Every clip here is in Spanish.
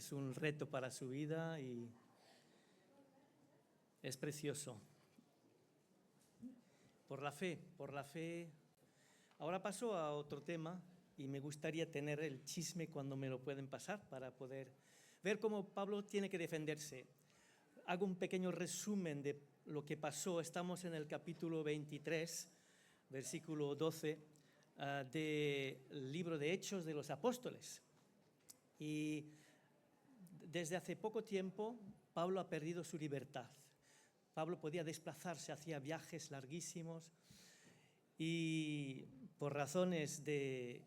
es un reto para su vida y es precioso. Por la fe. Ahora paso a otro tema y me gustaría tener el chisme cuando me lo pueden pasar para poder ver cómo Pablo tiene que defenderse. Hago un pequeño resumen de lo que pasó. Estamos en el capítulo 23, versículo 12, del libro de Hechos de los Apóstoles. Y desde hace poco tiempo Pablo ha perdido su libertad. Pablo podía desplazarse, hacía viajes larguísimos y por razones de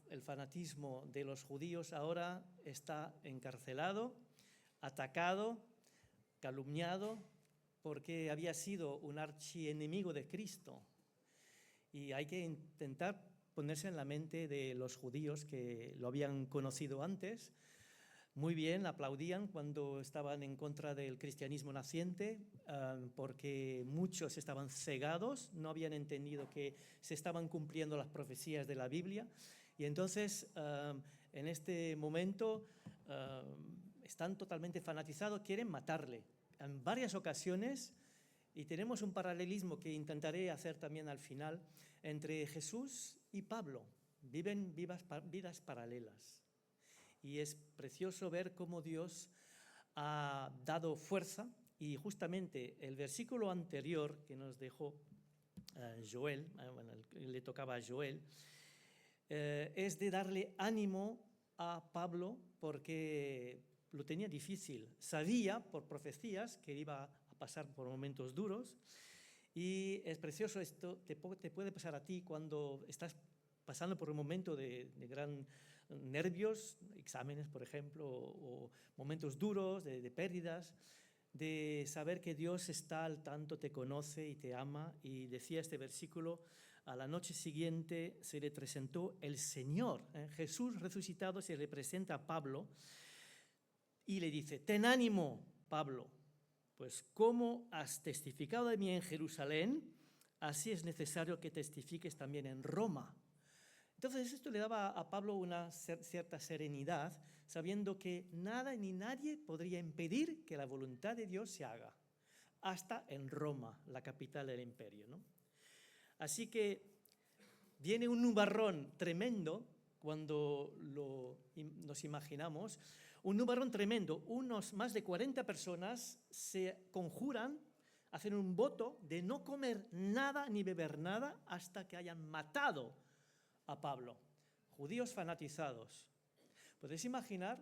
el fanatismo de los judíos, ahora está encarcelado, atacado, calumniado, porque había sido un archienemigo de Cristo. Y hay que intentar ponerse en la mente de los judíos que lo habían conocido antes. Muy bien, aplaudían cuando estaban en contra del cristianismo naciente, porque muchos estaban cegados, no habían entendido que se estaban cumpliendo las profecías de la Biblia. Y entonces, en este momento, están totalmente fanatizados, quieren matarle. En varias ocasiones, y tenemos un paralelismo que intentaré hacer también al final, entre Jesús y Pablo. Viven vidas paralelas. Y es precioso ver cómo Dios ha dado fuerza, y justamente el versículo anterior que nos dejó Joel, le tocaba a Joel, es de darle ánimo a Pablo porque lo tenía difícil. Sabía por profecías que iba a pasar por momentos duros, y es precioso esto, te puede pasar a ti cuando estás pasando por un momento de gran nervios, exámenes, por ejemplo, o momentos duros, de pérdidas, de saber que Dios está al tanto, te conoce y te ama. Y decía este versículo, a la noche siguiente se le presentó el Señor, Jesús resucitado se le presenta a Pablo y le dice: ten ánimo, Pablo, pues como has testificado de mí en Jerusalén, así es necesario que testifiques también en Roma. Entonces esto le daba a Pablo una cierta serenidad, sabiendo que nada ni nadie podría impedir que la voluntad de Dios se haga, hasta en Roma, la capital del imperio, ¿no? Así que viene un nubarrón tremendo cuando nos imaginamos, un nubarrón tremendo, más de 40 personas se conjuran, hacen un voto de no comer nada ni beber nada hasta que hayan matado a Pablo. Judíos fanatizados. ¿Podéis imaginar?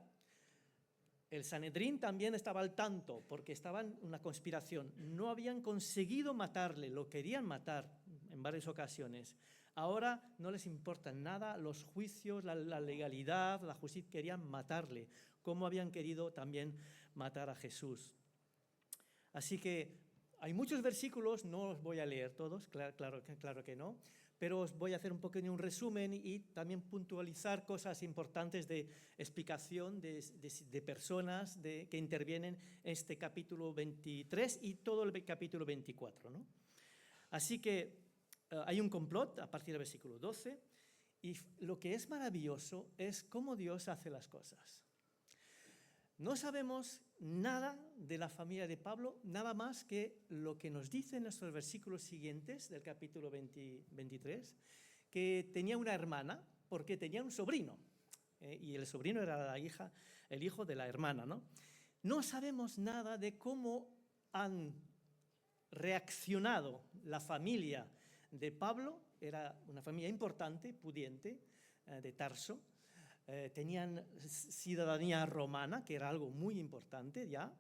El Sanedrín también estaba al tanto porque estaba en una conspiración. No habían conseguido matarle, lo querían matar en varias ocasiones. Ahora no les importa nada los juicios, la legalidad, la justicia, querían matarle, como habían querido también matar a Jesús. Así que hay muchos versículos, no los voy a leer todos, claro que no, pero os voy a hacer un pequeño resumen y también puntualizar cosas importantes de explicación de personas que intervienen en este capítulo 23 y todo el capítulo 24, ¿no? Así que hay un complot a partir del versículo 12, y lo que es maravilloso es cómo Dios hace las cosas. No sabemos nada de la familia de Pablo, nada más que lo que nos dicen nuestros versículos siguientes del capítulo 23, que tenía una hermana porque tenía un sobrino, y el sobrino era el hijo de la hermana, ¿no? No sabemos nada de cómo han reaccionado la familia de Pablo. Era una familia importante, pudiente, de Tarso. Tenían ciudadanía romana, que era algo muy importante ya,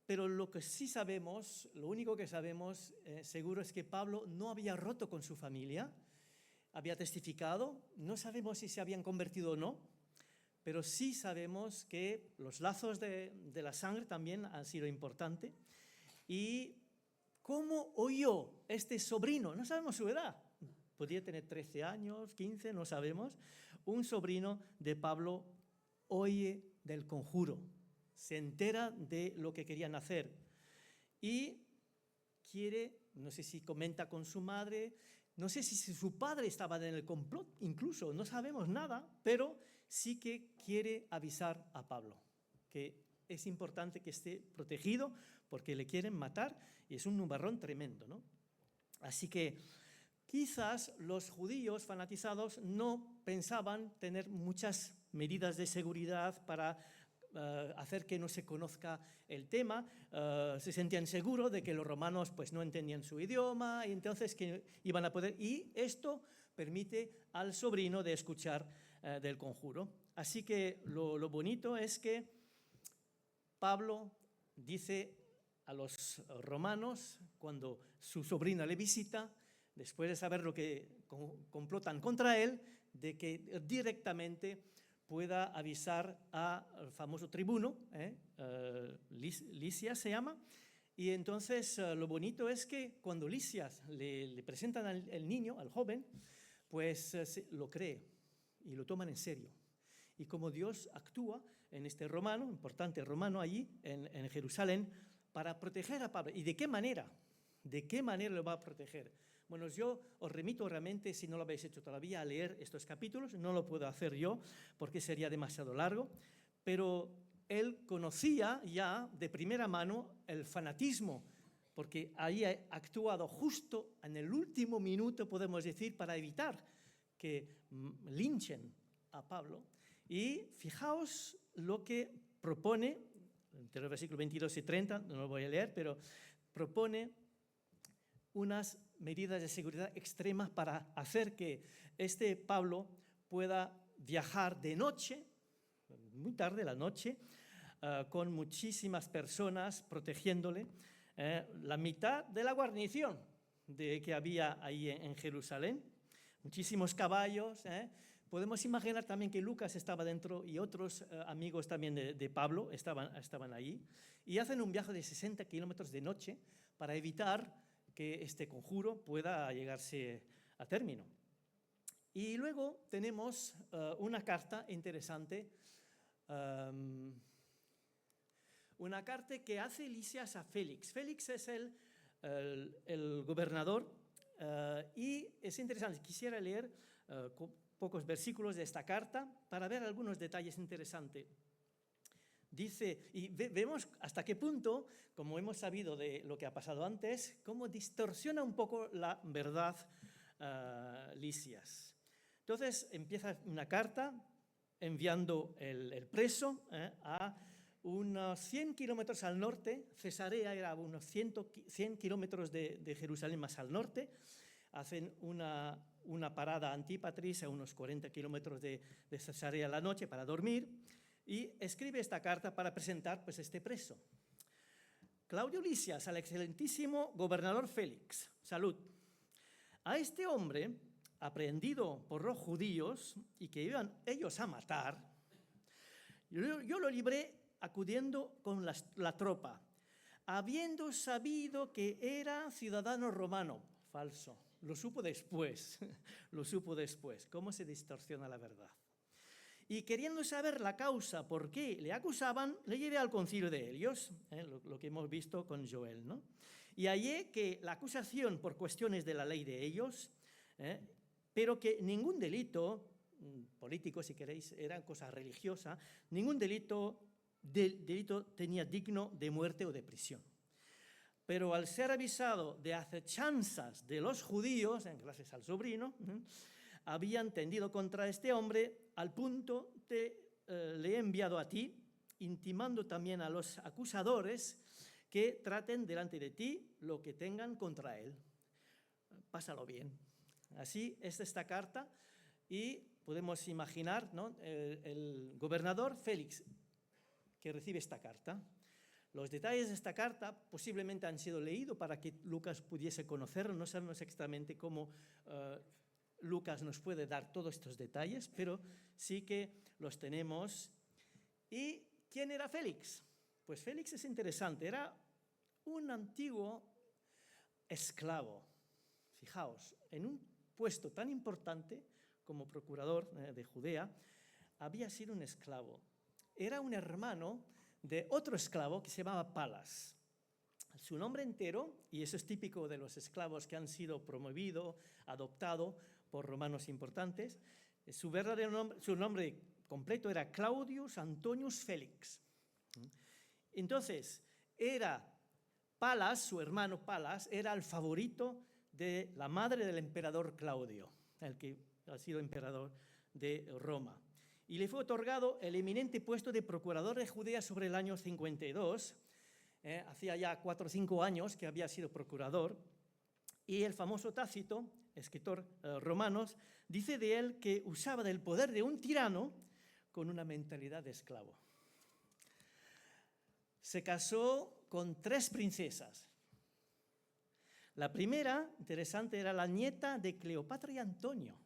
pero lo que sí sabemos, lo único que sabemos seguro es que Pablo no había roto con su familia, había testificado, no sabemos si se habían convertido o no, pero sí sabemos que los lazos de la sangre también han sido importantes. Y cómo oyó este sobrino, no sabemos su edad, podía tener 13 años, 15, no sabemos. Un sobrino de Pablo oye del conjuro, se entera de lo que querían hacer y quiere, no sé si comenta con su madre, No sé si su padre estaba en el complot, incluso, no sabemos nada, pero sí que quiere avisar a Pablo, que es importante que esté protegido porque le quieren matar y es un nubarrón tremendo, ¿no? Así que quizás los judíos fanatizados no pensaban tener muchas medidas de seguridad para hacer que no se conozca el tema, se sentían seguros de que los romanos pues no entendían su idioma y entonces que iban a poder, y esto permite al sobrino de escuchar del conjuro. Así que lo bonito es que Pablo dice a los romanos, cuando su sobrina le visita, después de saber lo que complotan contra él, de que directamente pueda avisar al famoso tribuno, Lisias se llama, y entonces lo bonito es que cuando Lisias le presentan al niño, al joven, pues lo cree y lo toman en serio. Y como Dios actúa en este romano, importante romano allí en Jerusalén, para proteger a Pablo. ¿Y de qué manera? ¿De qué manera lo va a proteger? Bueno, yo os remito realmente, si no lo habéis hecho todavía, a leer estos capítulos. No lo puedo hacer yo porque sería demasiado largo, pero él conocía ya de primera mano el fanatismo, porque ahí ha actuado justo en el último minuto, podemos decir, para evitar que linchen a Pablo. Y fijaos lo que propone, entre los versículos 22 y 30, no lo voy a leer, pero propone unas medidas de seguridad extremas para hacer que este Pablo pueda viajar de noche, muy tarde la noche, con muchísimas personas protegiéndole, la mitad de la guarnición que había ahí en Jerusalén, muchísimos caballos. Podemos imaginar también que Lucas estaba dentro y otros amigos también de Pablo estaban ahí, y hacen un viaje de 60 kilómetros de noche para evitar que este conjuro pueda llegarse a término. Y luego tenemos una carta interesante, una carta que hace Lisias a Félix. Félix es el gobernador y es interesante. Quisiera leer pocos versículos de esta carta para ver algunos detalles interesantes. Dice, y vemos hasta qué punto, como hemos sabido de lo que ha pasado antes, cómo distorsiona un poco la verdad Lisias. Entonces empieza una carta enviando el preso a unos 100 kilómetros al norte. Cesarea era unos 100 kilómetros de Jerusalén más al norte. Hacen una parada a Antípatris a unos 40 kilómetros de Cesarea a la noche para dormir. Y escribe esta carta para presentar pues, este preso. Claudio Lisias, al excelentísimo gobernador Félix, salud. A este hombre, aprehendido por los judíos y que iban ellos a matar, yo lo libré acudiendo con la tropa, habiendo sabido que era ciudadano romano. Falso, lo supo después, lo supo después. ¿Cómo se distorsiona la verdad? Y queriendo saber la causa por qué le acusaban, le llevé al concilio de Helios, lo que hemos visto con Joel, ¿no? Y hallé que la acusación por cuestiones de la ley de ellos, pero que ningún delito político, si queréis, era cosa religiosa, ningún delito tenía digno de muerte o de prisión. Pero al ser avisado de acechanzas de los judíos, gracias al sobrino, habían tendido contra este hombre al punto de le he enviado a ti, intimando también a los acusadores que traten delante de ti lo que tengan contra él. Pásalo bien. Así es esta carta y podemos imaginar, ¿no? El gobernador Félix que recibe esta carta. Los detalles de esta carta posiblemente han sido leídos para que Lucas pudiese conocerlo. No sabemos exactamente cómo Lucas nos puede dar todos estos detalles, pero sí que los tenemos. ¿Y quién era Félix? Pues Félix es interesante, era un antiguo esclavo. Fijaos, en un puesto tan importante como procurador de Judea, había sido un esclavo. Era un hermano de otro esclavo que se llamaba Palas. su nombre entero, y eso es típico de los esclavos que han sido promovidos, adoptados por romanos importantes. Su verdadero nombre, su nombre completo era Claudius Antonius Félix. Entonces, Palas, su hermano Palas, era el favorito de la madre del emperador Claudio, el que ha sido emperador de Roma. Y le fue otorgado el eminente puesto de procurador de Judea sobre el año 52. Hacía ya 4 o 5 años que había sido procurador. Y el famoso Tácito, escritor romano, dice de él que usaba del poder de un tirano con una mentalidad de esclavo. Se casó con 3 princesas. La primera, interesante, era la nieta de Cleopatra y Antonio.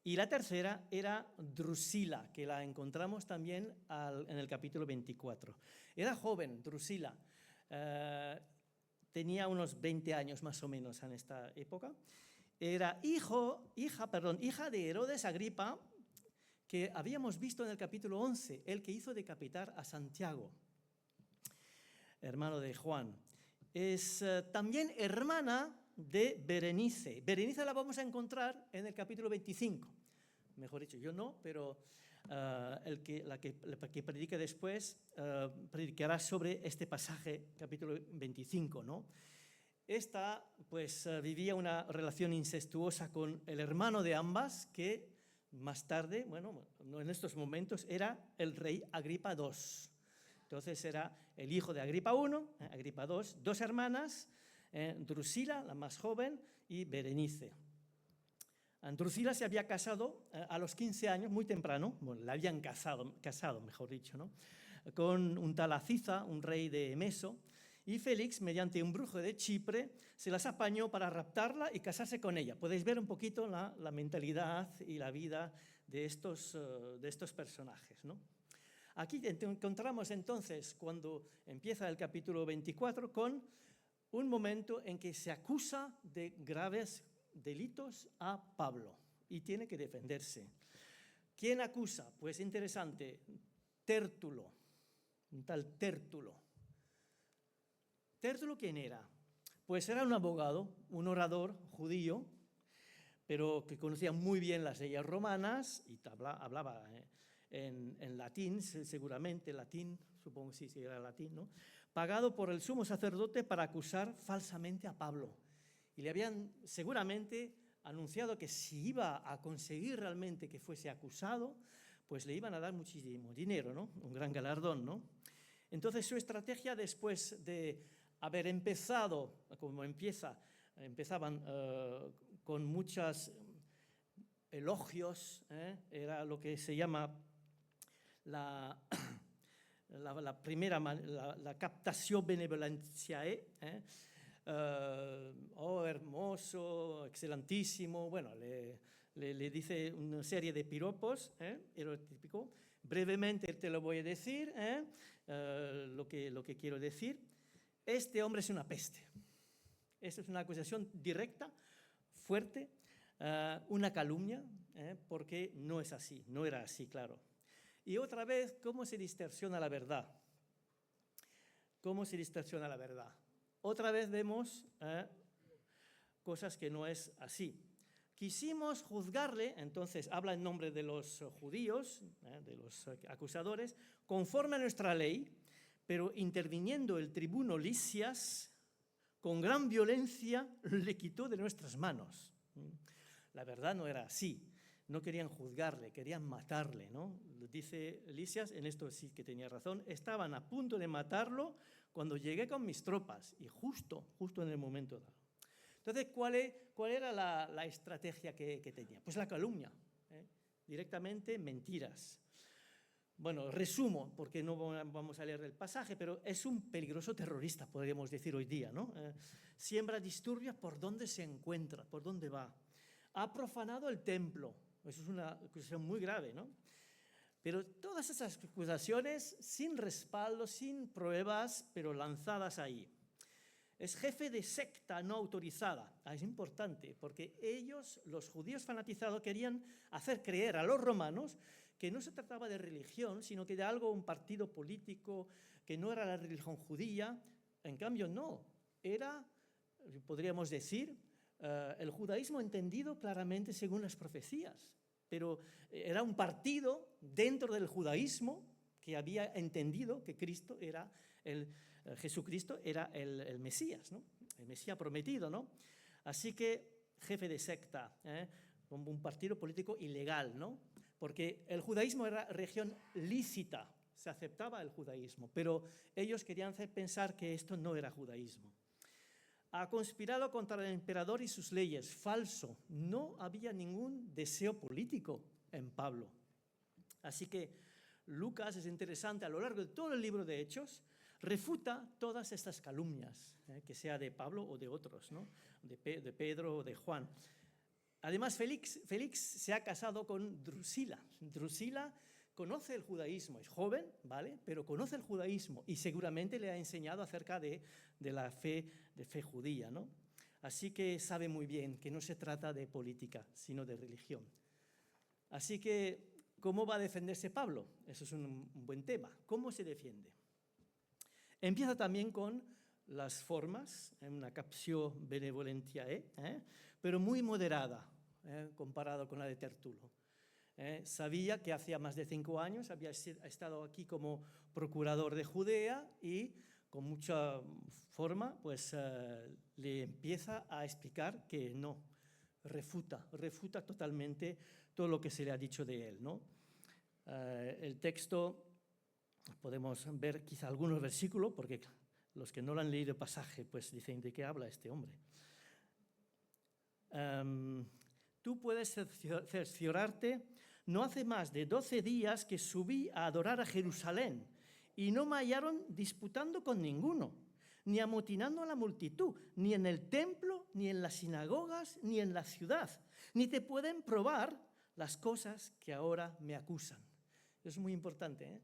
Y la tercera era Drusila, que la encontramos también en el capítulo 24. Era joven, Drusila. Tenía unos 20 años más o menos en esta época. Era hija de Herodes Agripa, que habíamos visto en el capítulo 11, el que hizo decapitar a Santiago, hermano de Juan. Es también hermana de Berenice. Berenice la vamos a encontrar en el capítulo 25. Mejor dicho, yo no, pero la que predica después predicará sobre este pasaje, capítulo 25, ¿no? Esta, pues, vivía una relación incestuosa con el hermano de ambas, que más tarde, bueno, no en estos momentos, era el rey Agripa II. Entonces era el hijo de Agripa I, Agripa II, 2 hermanas, Drusila, la más joven, y Berenice. Drusila se había casado a los 15 años, muy temprano, bueno, la habían casado, mejor dicho, ¿no? Con un tal Aciza, un rey de Meso, y Félix, mediante un brujo de Chipre, se las apañó para raptarla y casarse con ella. Podéis ver un poquito la mentalidad y la vida de estos personajes, ¿no? Aquí encontramos entonces, cuando empieza el capítulo 24, con un momento en que se acusa de graves delitos a Pablo y tiene que defenderse. ¿Quién acusa? Pues interesante, Tértulo, un tal Tértulo. ¿Tértulo quién era? Pues era un abogado, un orador judío, pero que conocía muy bien las leyes romanas y hablaba en latín, seguramente latín, supongo que sí era latín, ¿no? Pagado por el sumo sacerdote para acusar falsamente a Pablo. Y le habían seguramente anunciado que si iba a conseguir realmente que fuese acusado, pues le iban a dar muchísimo dinero, ¿no? Un gran galardón, ¿no? Entonces su estrategia, después de haber empezado, como empezaban con muchos elogios, era lo que se llama la captatio benevolentiae, oh, hermoso, excelentísimo. Bueno, le dice una serie de piropos, erotípico. Brevemente te lo voy a decir, lo que quiero decir. Este hombre es una peste. Esta es una acusación directa, fuerte, una calumnia, porque no es así, no era así, claro. Y otra vez, ¿cómo se distorsiona la verdad? ¿Cómo se distorsiona la verdad? Otra vez vemos cosas que no es así. Quisimos juzgarle, entonces habla en nombre de los judíos, de los acusadores, conforme a nuestra ley, pero interviniendo el tribuno Lisias, con gran violencia le quitó de nuestras manos. La verdad no era así. No querían juzgarle, querían matarle, ¿no? Dice Lisias, en esto sí que tenía razón, estaban a punto de matarlo cuando llegué con mis tropas, y justo en el momento dado. Entonces, ¿cuál era la estrategia que tenía? Pues la calumnia, directamente mentiras. Bueno, resumo, porque no vamos a leer el pasaje, pero es un peligroso terrorista, podríamos decir hoy día, ¿no? Siembra disturbios por donde se encuentra, por dónde va. Ha profanado el templo. Eso es una acusación muy grave, ¿no? Pero todas esas acusaciones sin respaldo, sin pruebas, pero lanzadas ahí. Es jefe de secta no autorizada. Es importante, porque ellos, los judíos fanatizados, querían hacer creer a los romanos que no se trataba de religión, sino que de algo, un partido político, que no era la religión judía, en cambio, no. Era, podríamos decir, el judaísmo entendido claramente según las profecías, pero era un partido dentro del judaísmo que había entendido que Jesucristo era el Mesías, ¿no? El Mesías prometido, ¿no? Así que jefe de secta, como un partido político ilegal, ¿no? Porque el judaísmo era religión lícita, se aceptaba el judaísmo, pero ellos querían hacer pensar que esto no era judaísmo. Ha conspirado contra el emperador y sus leyes. Falso. No había ningún deseo político en Pablo. Así que Lucas, es interesante, a lo largo de todo el libro de Hechos, refuta todas estas calumnias, que sea de Pablo o de otros, ¿no? de Pedro o de Juan. Además, Félix se ha casado con Drusila. Drusila conoce el judaísmo, es joven, ¿vale? Pero conoce el judaísmo y seguramente le ha enseñado acerca de la fe judía, ¿no? Así que sabe muy bien que no se trata de política, sino de religión. Así que, ¿cómo va a defenderse Pablo? Eso es un buen tema. ¿Cómo se defiende? Empieza también con las formas, una captio benevolentiae, pero muy moderada, comparado con la de Tertulo. Sabía que hacía más de 5 años había estado aquí como procurador de Judea y con mucha forma pues, le empieza a explicar que no, refuta totalmente todo lo que se le ha dicho de él, ¿no? El texto, podemos ver quizá algunos versículos, porque los que no lo han leído el pasaje pues dicen de qué habla este hombre. Tú puedes cerciorarte, no hace más de 12 días que subí a adorar a Jerusalén y no me hallaron disputando con ninguno, ni amotinando a la multitud, ni en el templo, ni en las sinagogas, ni en la ciudad, ni te pueden probar las cosas que ahora me acusan. Es muy importante, ¿eh?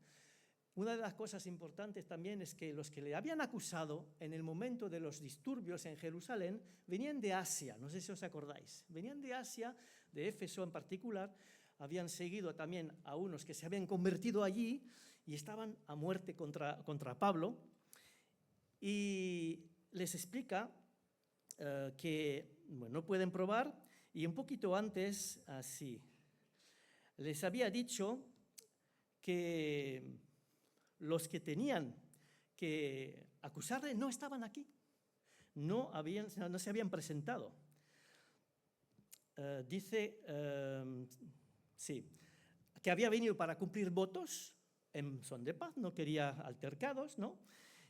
Una de las cosas importantes también es que los que le habían acusado en el momento de los disturbios en Jerusalén venían de Asia, no sé si os acordáis, venían de Asia, de Éfeso en particular, habían seguido también a unos que se habían convertido allí y estaban a muerte contra Pablo, y les explica que bueno, no pueden probar, y un poquito antes, así, les había dicho que los que tenían que acusarle no estaban aquí, no se habían presentado. Dice, sí, que había venido para cumplir votos en son de paz, no quería altercados, ¿no?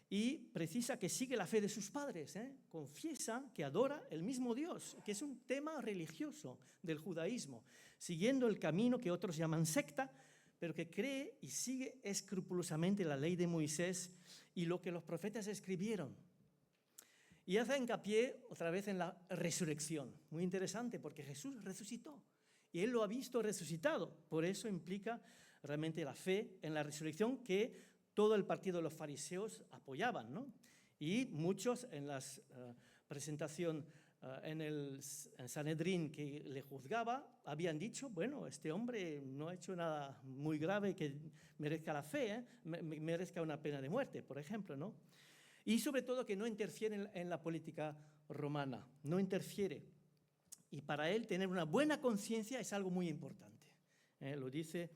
Y precisa que sigue la fe de sus padres, confiesa que adora el mismo Dios, que es un tema religioso del judaísmo, siguiendo el camino que otros llaman secta, pero que cree y sigue escrupulosamente la ley de Moisés y lo que los profetas escribieron. Y hace hincapié otra vez en la resurrección. Muy interesante, porque Jesús resucitó y él lo ha visto resucitado. Por eso implica realmente la fe en la resurrección que todo el partido de los fariseos apoyaban, ¿no? Y muchos en la presentación en el Sanedrín que le juzgaba, habían dicho, bueno, este hombre no ha hecho nada muy grave que merezca la fe, merezca una pena de muerte, por ejemplo, ¿no? Y sobre todo que no interfiere en la política romana, no interfiere. Y para él tener una buena conciencia es algo muy importante. Lo dice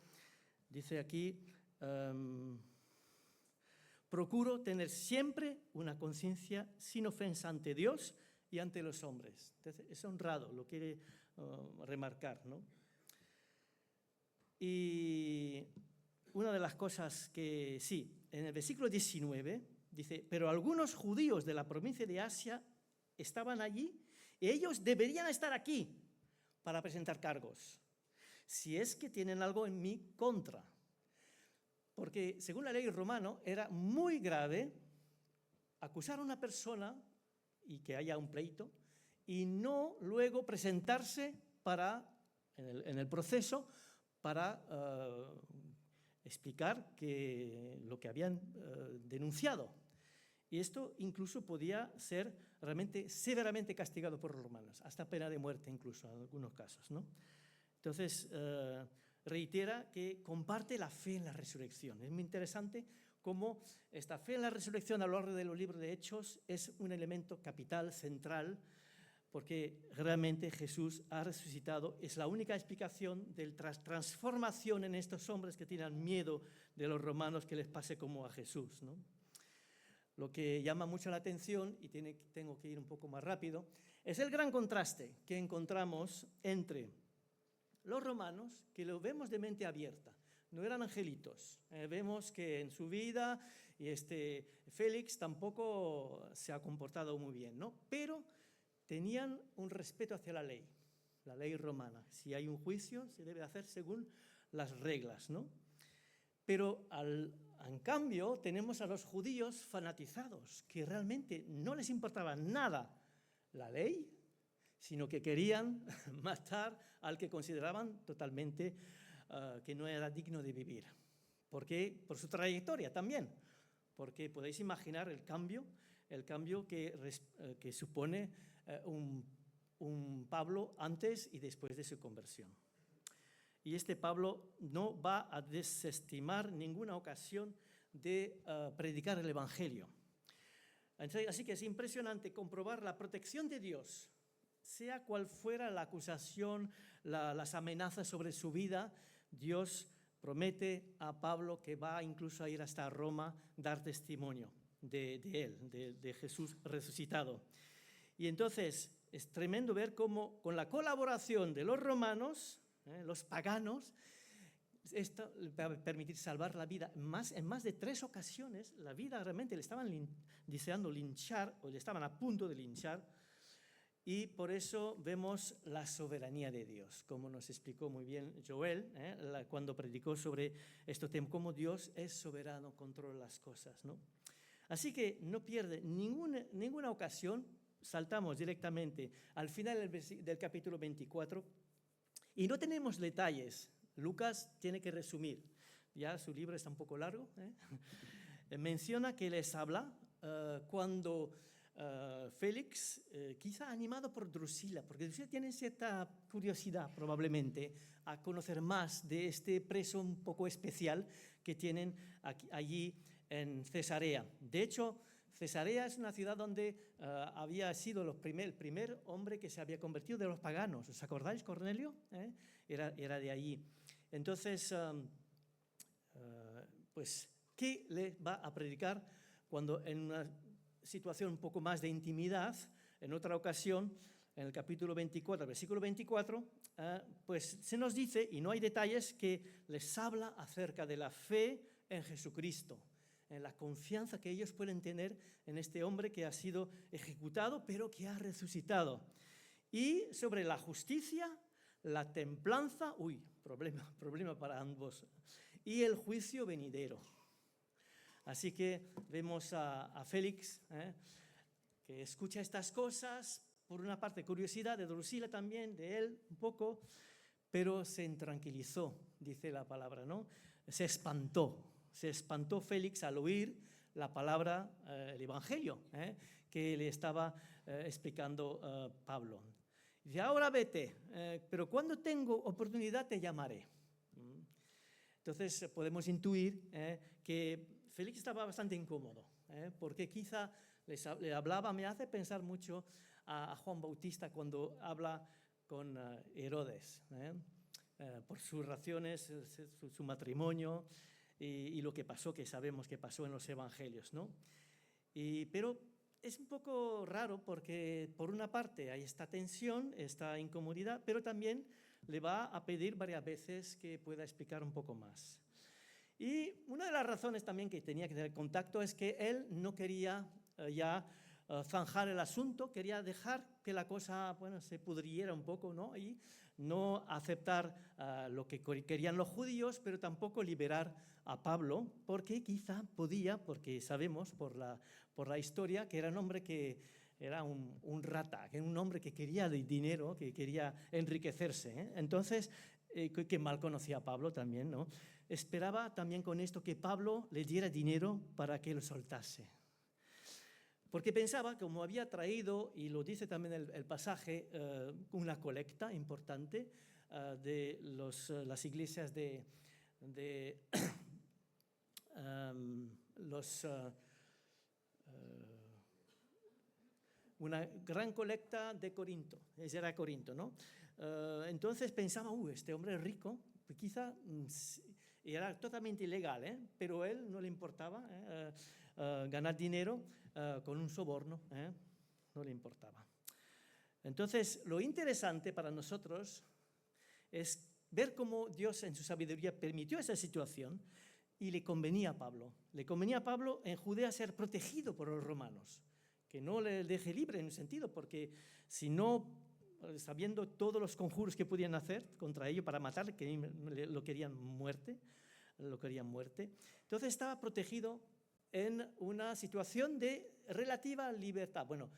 aquí, procuro tener siempre una conciencia sin ofensa ante Dios y ante los hombres. Entonces, es honrado, lo quiere remarcar, ¿no? Y una de las cosas que, sí, en el versículo 19 dice, pero algunos judíos de la provincia de Asia estaban allí y ellos deberían estar aquí para presentar cargos, si es que tienen algo en mi contra. Porque según la ley romana era muy grave acusar a una persona y que haya un pleito, y no luego presentarse en el proceso para explicar lo que habían denunciado. Y esto incluso podía ser realmente severamente castigado por los romanos, hasta pena de muerte incluso en algunos casos, ¿no? Entonces, reitera que comparte la fe en la resurrección. Es muy interesante cómo esta fe en la resurrección a lo largo de los libros de Hechos es un elemento capital, central, porque realmente Jesús ha resucitado. Es la única explicación de la transformación en estos hombres que tienen miedo de los romanos que les pase como a Jesús, ¿no? Lo que llama mucho la atención, y tengo que ir un poco más rápido, es el gran contraste que encontramos entre los romanos, que lo vemos de mente abierta, no eran angelitos. Vemos que en su vida Félix tampoco se ha comportado muy bien, ¿no? Pero tenían un respeto hacia la ley romana. Si hay un juicio, se debe hacer según las reglas, ¿no? Pero en cambio tenemos a los judíos fanatizados, que realmente no les importaba nada la ley, sino que querían matar al que consideraban totalmente que no era digno de vivir. ¿Por qué? Por su trayectoria también, porque podéis imaginar el cambio que supone un Pablo antes y después de su conversión. Y Pablo no va a desestimar ninguna ocasión de predicar el Evangelio. Así que es impresionante comprobar la protección de Dios, sea cual fuera la acusación, las amenazas sobre su vida. Dios promete a Pablo que va incluso a ir hasta Roma, dar testimonio de él, de Jesús resucitado. Y entonces es tremendo ver cómo con la colaboración de los romanos, los paganos, esto le va a permitir salvar la vida. En más de 3 ocasiones, la vida realmente le estaban deseando linchar, o le estaban a punto de linchar, y por eso vemos la soberanía de Dios, como nos explicó muy bien Joel, cuando predicó sobre este tema, cómo Dios es soberano, controla las cosas, ¿no? Así que no pierde ninguna ocasión. Saltamos directamente al final del capítulo 24 y no tenemos detalles. Lucas tiene que resumir, ya su libro está un poco largo, menciona que les habla cuando Félix, quizá animado por Drusila, porque Drusila tiene cierta curiosidad probablemente a conocer más de este preso un poco especial que tienen allí en Cesarea. De hecho, Cesarea es una ciudad donde había sido el primer hombre que se había convertido de los paganos. ¿Os acordáis, Cornelio? Era de allí. Entonces, pues, ¿qué le va a predicar cuando en una situación un poco más de intimidad, en otra ocasión, en el capítulo 24, versículo 24, pues se nos dice, y no hay detalles, que les habla acerca de la fe en Jesucristo, en la confianza que ellos pueden tener en este hombre que ha sido ejecutado, pero que ha resucitado. Y sobre la justicia, la templanza, problema para ambos, y el juicio venidero. Así que vemos a Félix, que escucha estas cosas, por una parte curiosidad de Drusila también, de él un poco, pero se intranquilizó, dice la palabra, ¿no? Se espantó Félix al oír la palabra, el Evangelio, que le estaba explicando Pablo. Dice, ahora vete, pero cuando tengo oportunidad te llamaré. Entonces podemos intuir que Félix estaba bastante incómodo, porque quizá le hablaba, me hace pensar mucho a Juan Bautista cuando habla con Herodes, por sus razones, su matrimonio y lo que pasó, que sabemos que pasó en los evangelios, ¿no? Pero es un poco raro porque por una parte hay esta tensión, esta incomodidad, pero también le va a pedir varias veces que pueda explicar un poco más. Y una de las razones también que tenía que tener contacto es que él no quería ya zanjar el asunto, quería dejar que la cosa, se pudriera un poco, ¿no? Y no aceptar lo que querían los judíos, pero tampoco liberar a Pablo, porque quizá podía, porque sabemos por la historia que era un hombre que era un rata, que era un hombre que quería dinero, que quería enriquecerse, Entonces, que mal conocía a Pablo también, ¿no? Esperaba también con esto que Pablo le diera dinero para que lo soltase. Porque pensaba, como había traído, y lo dice también el pasaje, una colecta importante de las iglesias de una gran colecta de Corinto. Ese era Corinto, ¿no? Entonces pensaba, este hombre es rico, pues quizá era totalmente ilegal, pero a él no le importaba ganar dinero con un soborno, no le importaba. Entonces, lo interesante para nosotros es ver cómo Dios en su sabiduría permitió esa situación y le convenía a Pablo. Le convenía a Pablo en Judea ser protegido por los romanos, que no le deje libre en un sentido, porque si no, sabiendo todos los conjuros que podían hacer contra ello para matarle, que lo querían muerte. Entonces estaba protegido en una situación de relativa libertad. Bueno,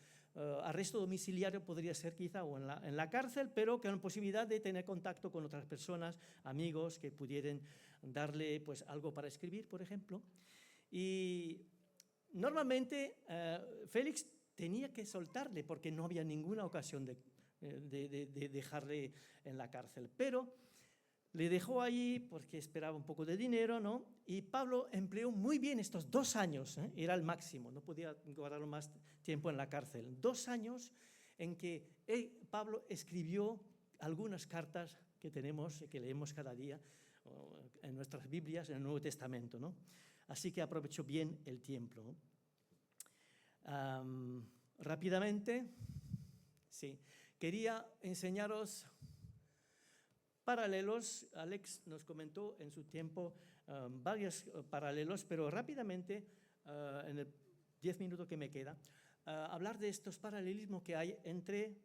arresto domiciliario podría ser quizá o en la cárcel, pero con posibilidad de tener contacto con otras personas, amigos que pudieran darle pues, algo para escribir, por ejemplo. Y normalmente Félix tenía que soltarle porque no había ninguna ocasión de dejarle en la cárcel, pero le dejó allí porque esperaba un poco de dinero, ¿no? Y Pablo empleó muy bien estos 2 años, era el máximo, no podía guardarlo más tiempo en la cárcel. 2 años en que Pablo escribió algunas cartas que tenemos y que leemos cada día en nuestras Biblias, en el Nuevo Testamento, ¿no? Así que aprovechó bien el tiempo, ¿no? Rápidamente, sí, quería enseñaros paralelos. Alex nos comentó en su tiempo varios paralelos, pero rápidamente, en el 10 minutos que me queda, hablar de estos paralelismos que hay entre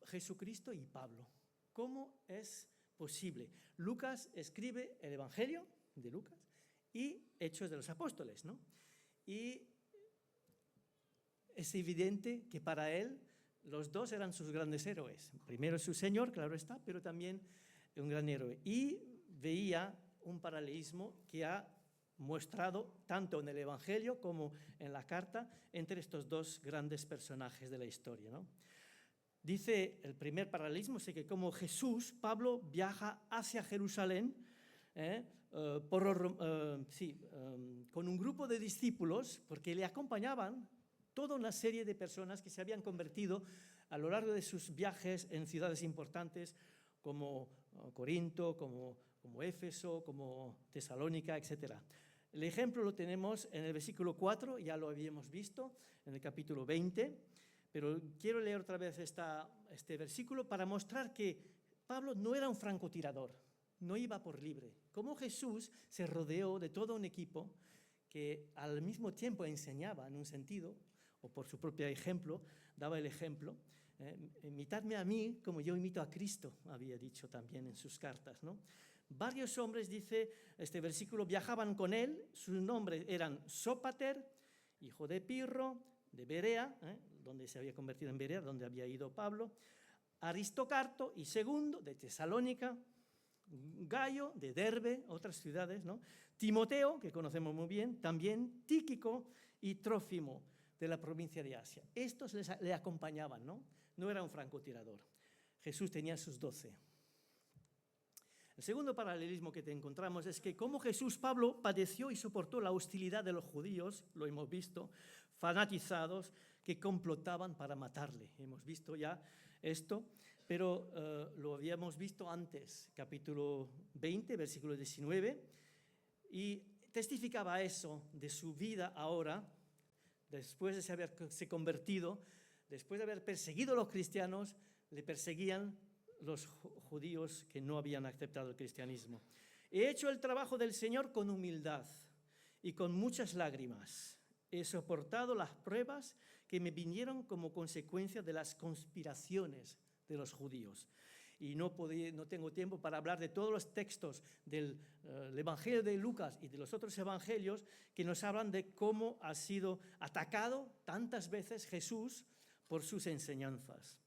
Jesucristo y Pablo. ¿Cómo es posible? Lucas escribe el Evangelio de Lucas y Hechos de los Apóstoles, ¿no? Y es evidente que para él los dos eran sus grandes héroes. Primero su Señor, claro está, pero también un gran héroe. Y veía un paralelismo que ha mostrado tanto en el Evangelio como en la carta entre estos dos grandes personajes de la historia, ¿no? Dice el primer paralelismo, es que como Jesús, Pablo viaja hacia Jerusalén con un grupo de discípulos, porque le acompañaban toda una serie de personas que se habían convertido a lo largo de sus viajes en ciudades importantes como Corinto, como Éfeso, como Tesalónica, etc. El ejemplo lo tenemos en el versículo 4, ya lo habíamos visto, en el capítulo 20, pero quiero leer otra vez este versículo para mostrar que Pablo no era un francotirador, no iba por libre. Como Jesús se rodeó de todo un equipo que al mismo tiempo enseñaba en un sentido, o por su propio ejemplo, daba el ejemplo. Imitadme a mí como yo imito a Cristo, había dicho también en sus cartas, ¿no? Varios hombres, dice este versículo, viajaban con él. Sus nombres eran Sópater, hijo de Pirro, de Berea, donde se había convertido en Berea, donde había ido Pablo, Aristocarto y Segundo, de Tesalónica, Gayo, de Derbe, otras ciudades, ¿no? Timoteo, que conocemos muy bien, también Tíquico y Trófimo, de la provincia de Asia. Estos le acompañaban, ¿no? No era un francotirador. Jesús tenía sus 12. El segundo paralelismo que te encontramos es que como Jesús, Pablo padeció y soportó la hostilidad de los judíos, lo hemos visto, fanatizados, que complotaban para matarle. Hemos visto ya esto, pero lo habíamos visto antes, capítulo 20, versículo 19, y testificaba eso de su vida ahora, después de haberse convertido, después de haber perseguido a los cristianos, le perseguían los judíos que no habían aceptado el cristianismo. He hecho el trabajo del Señor con humildad y con muchas lágrimas. He soportado las pruebas que me vinieron como consecuencia de las conspiraciones de los judíos. Y no tengo tiempo para hablar de todos los textos del Evangelio de Lucas y de los otros evangelios que nos hablan de cómo ha sido atacado tantas veces Jesús por sus enseñanzas.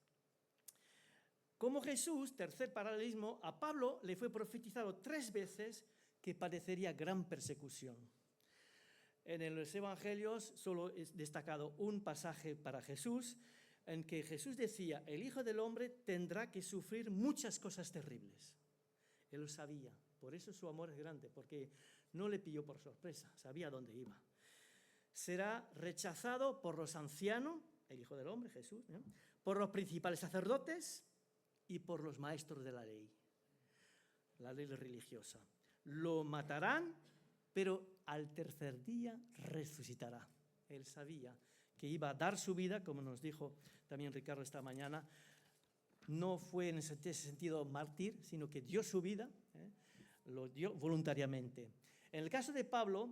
Como Jesús, tercer paralelismo, a Pablo le fue profetizado 3 veces que padecería gran persecución. En los evangelios solo es destacado un pasaje para Jesús, en que Jesús decía, el Hijo del Hombre tendrá que sufrir muchas cosas terribles. Él lo sabía, por eso su amor es grande, porque no le pilló por sorpresa, sabía dónde iba. será rechazado por los ancianos, el Hijo del Hombre, Jesús, por los principales sacerdotes y por los maestros de la ley religiosa. Lo matarán, pero al tercer día resucitará. Él sabía que iba a dar su vida, como nos dijo también Ricardo esta mañana. No fue en ese sentido mártir, sino que dio su vida, lo dio voluntariamente. En el caso de Pablo,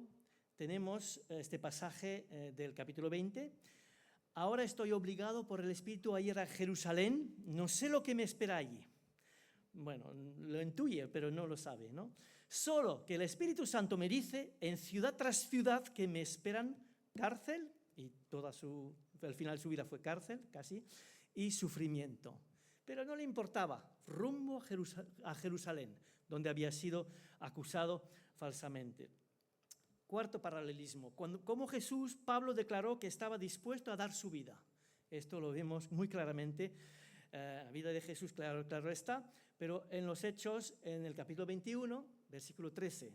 tenemos este pasaje del capítulo 20. Ahora estoy obligado por el Espíritu a ir a Jerusalén, no sé lo que me espera allí. Bueno, lo intuye, pero no lo sabe, ¿no? Solo que el Espíritu Santo me dice en ciudad tras ciudad que me esperan cárcel, y al final su vida fue cárcel, casi, y sufrimiento. Pero no le importaba, rumbo a Jerusalén, donde había sido acusado falsamente. Cuarto paralelismo, como Jesús, Pablo declaró que estaba dispuesto a dar su vida. Esto lo vemos muy claramente, la vida de Jesús, claro está, pero en los Hechos, en el capítulo 21, versículo 13,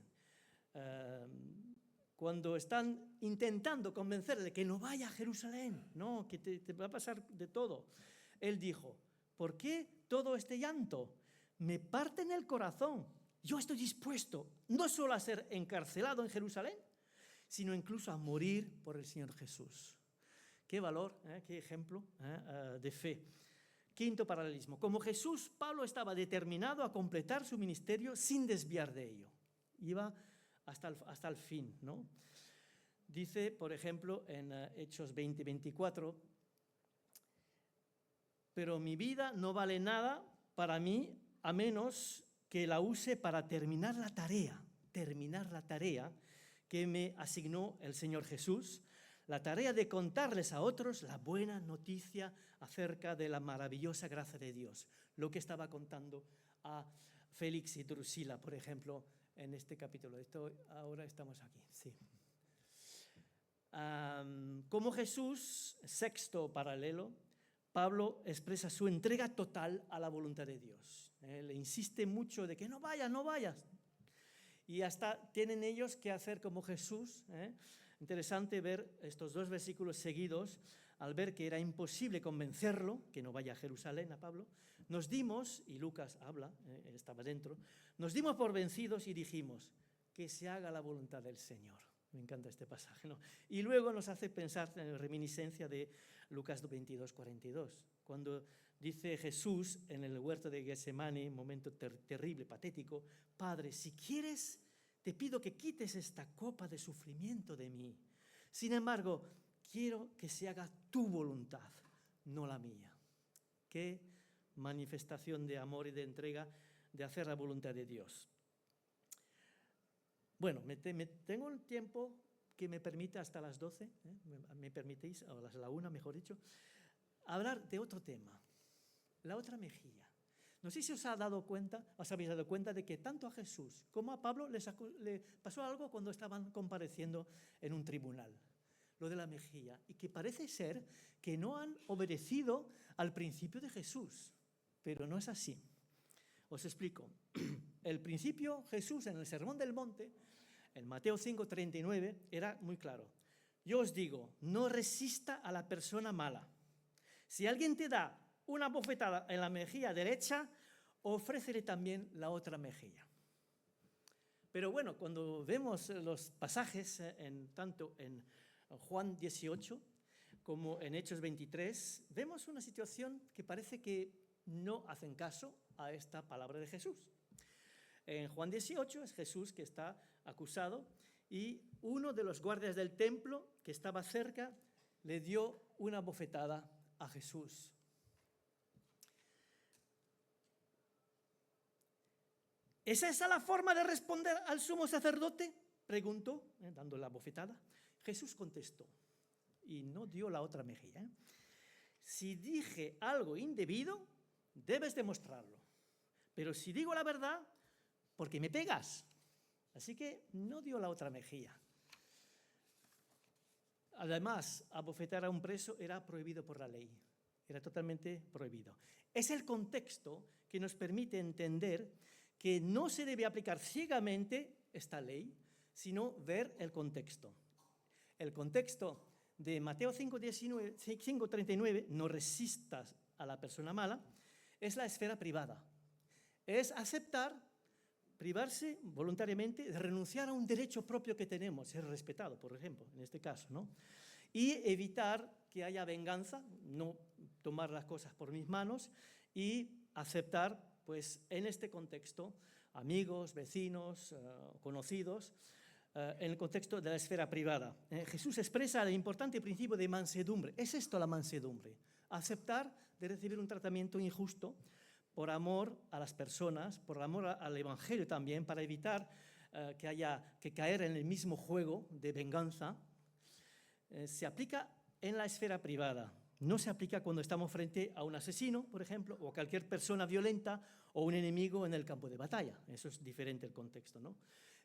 cuando están intentando convencerle de que no vaya a Jerusalén, no, que te va a pasar de todo, él dijo: ¿por qué todo este llanto? Me parte en el corazón. Yo estoy dispuesto no solo a ser encarcelado en Jerusalén, sino incluso a morir por el Señor Jesús. Qué valor, qué ejemplo de fe. Quinto paralelismo. Como Jesús, Pablo estaba determinado a completar su ministerio sin desviar de ello. Iba hasta el fin, ¿no? Dice, por ejemplo, en Hechos 20-24, pero mi vida no vale nada para mí a menos que la use para terminar la tarea que me asignó el Señor Jesús, la tarea de contarles a otros la buena noticia acerca de la maravillosa gracia de Dios, lo que estaba contando a Félix y Drusila, por ejemplo, en este capítulo. Ahora estamos aquí, sí. Como Jesús, sexto paralelo, Pablo expresa su entrega total a la voluntad de Dios. Le insiste mucho de que no vayas. Y hasta tienen ellos que hacer como Jesús. Interesante ver estos dos versículos seguidos. Al ver que era imposible convencerlo, que no vaya a Jerusalén, a Pablo, nos dimos, y Lucas habla, él estaba dentro, nos dimos por vencidos y dijimos: que se haga la voluntad del Señor. Me encanta este pasaje, ¿no? Y luego nos hace pensar en la reminiscencia de Lucas 22-42, cuando dice Jesús en el huerto de Getsemani, momento terrible, patético: Padre, si quieres, te pido que quites esta copa de sufrimiento de mí. Sin embargo, quiero que se haga tu voluntad, no la mía. Qué manifestación de amor y de entrega de hacer la voluntad de Dios. Bueno, tengo un tiempo que me permite hasta las 12, ¿me permitís? O la 1, mejor dicho, hablar de otro tema, la otra mejilla. No sé si os habéis dado cuenta de que tanto a Jesús como a Pablo le pasó algo cuando estaban compareciendo en un tribunal, lo de la mejilla, y que parece ser que no han obedecido al principio de Jesús, pero no es así. Os explico. El principio, Jesús en el Sermón del Monte, en Mateo 5:39, era muy claro. Yo os digo, no resista a la persona mala. Si alguien te da una bofetada en la mejilla derecha, ofrécele también la otra mejilla. Pero bueno, cuando vemos los pasajes, tanto en Juan 18 como en Hechos 23, vemos una situación que parece que no hacen caso a esta palabra de Jesús. En Juan 18 es Jesús que está acusado y uno de los guardias del templo que estaba cerca le dio una bofetada a Jesús. ¿Es esa la forma de responder al sumo sacerdote?, preguntó, dando la bofetada. Jesús contestó y no dio la otra mejilla. Si dije algo indebido, debes demostrarlo. Pero si digo la verdad, ¿por qué me pegas? Así que no dio la otra mejilla. Además, abofetar a un preso era prohibido por la ley. Era totalmente prohibido. Es el contexto que nos permite entender que no se debe aplicar ciegamente esta ley, sino ver el contexto. el contexto de Mateo 5:39, no resistas a la persona mala, es la esfera privada. Es aceptar, privarse voluntariamente, de renunciar a un derecho propio que tenemos, ser respetado, por ejemplo, en este caso, ¿no? Y evitar que haya venganza, no tomar las cosas por mis manos y aceptar, pues en este contexto, amigos, vecinos, conocidos, en el contexto de la esfera privada. Jesús expresa el importante principio de mansedumbre. ¿Es esto la mansedumbre? Aceptar de recibir un tratamiento injusto por amor a las personas, por amor al Evangelio también, para evitar que haya que caer en el mismo juego de venganza. Se aplica en la esfera privada. No se aplica cuando estamos frente a un asesino, por ejemplo, o a cualquier persona violenta o un enemigo en el campo de batalla. Eso es diferente el contexto, ¿no?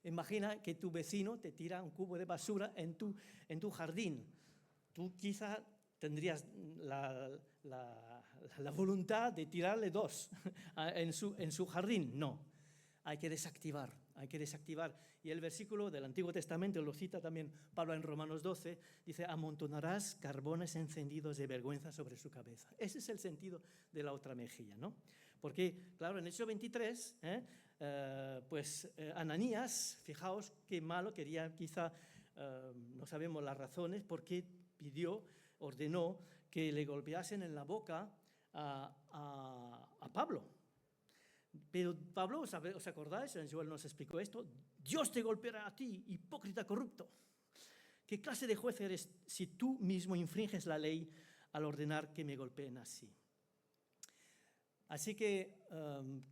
Imagina que tu vecino te tira un cubo de basura en tu jardín. Tú quizá tendrías la voluntad de tirarle 2 en su jardín. No, hay que desactivar. Y el versículo del Antiguo Testamento, lo cita también Pablo en Romanos 12, dice, amontonarás carbones encendidos de vergüenza sobre su cabeza. Ese es el sentido de la otra mejilla, ¿no? Porque, claro, en Hechos 23, Ananías, fijaos qué malo, quería quizá, no sabemos las razones, por qué ordenó que le golpeasen en la boca a Pablo. Pero Pablo, ¿os acordáis? Joel nos explicó esto. Dios te golpeará a ti, hipócrita corrupto. ¿Qué clase de juez eres si tú mismo infringes la ley al ordenar que me golpeen así? Así que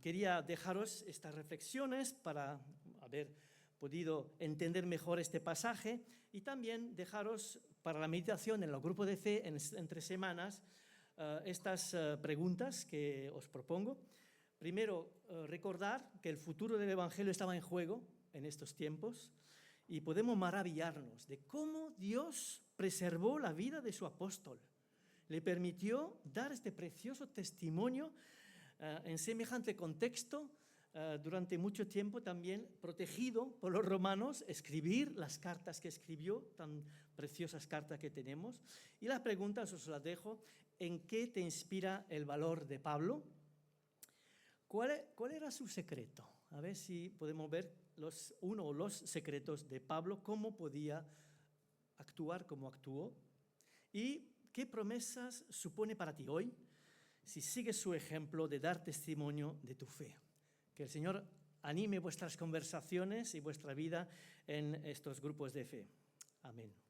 quería dejaros estas reflexiones para haber podido entender mejor este pasaje y también dejaros para la meditación en el grupo de fe entre semanas estas preguntas que os propongo. Primero, recordar que el futuro del Evangelio estaba en juego en estos tiempos y podemos maravillarnos de cómo Dios preservó la vida de su apóstol. Le permitió dar este precioso testimonio en semejante contexto, durante mucho tiempo también protegido por los romanos, escribir las cartas que escribió, tan preciosas cartas que tenemos. Y las preguntas os las dejo. ¿En qué te inspira el valor de Pablo? ¿Cuál era su secreto? A ver si podemos ver los secretos de Pablo, cómo podía actuar como actuó y qué promesas supone para ti hoy si sigues su ejemplo de dar testimonio de tu fe. Que el Señor anime vuestras conversaciones y vuestra vida en estos grupos de fe. Amén.